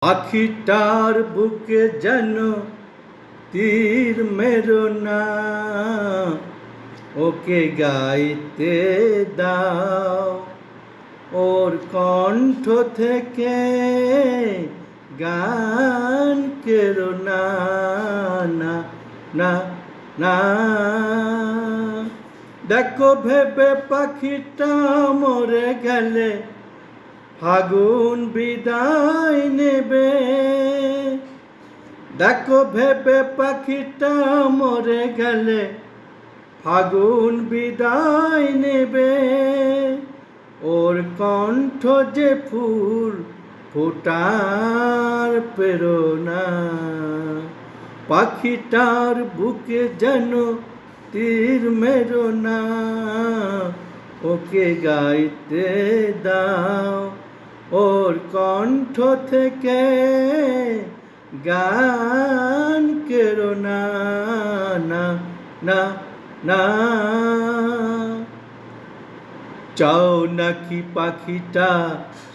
পাখিটার বুকে যেন তীর মেরো না, ওকে গাইতে দাও। ওর কণ্ঠ থেকে গান কেরো না, না না না। দেখো ভেবে পাখিটা মরে গেলে ফাগুন বিদায় নেবে। দেখো ভেবে পাখিটা মরে গেলে ফাগুন বিদায় নেবে। ওর কণ্ঠ যে ফুল ফোটার প্রেরণা, পাখিটার বুকে যেন তীর মেরো না, ওকে গাইতে দাও। ওর কণ্ঠ থেকে গান কেরো না, না না না। চাও নাকি পাখিটা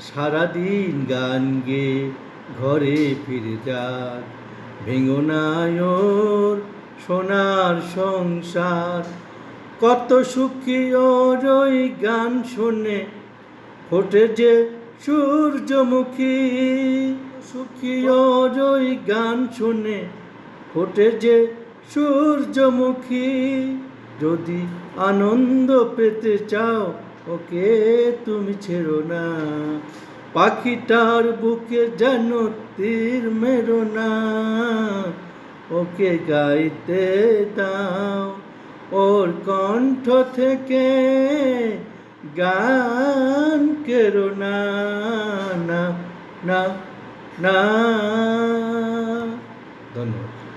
সারাদিন গান গেয়ে ঘরে ফিরে যাক? ভেঙো না ওর সোনার সংসার। কত সুখী ওর ওই গান শুনে ফোটে যে সূর্যমুখী। সুখী ওর ওই গান শুনে ফোটে যে সূর্যমুখী। যদি আনন্দ পেতে চাও ওকে তুমি ছেড়ো না, পাখিটার বুকে যেন তীর মেরো না, ওকে গাইতে দাও। ওর কণ্ঠ থেকে গান কেরো না, না না না। ধন্যবাদ।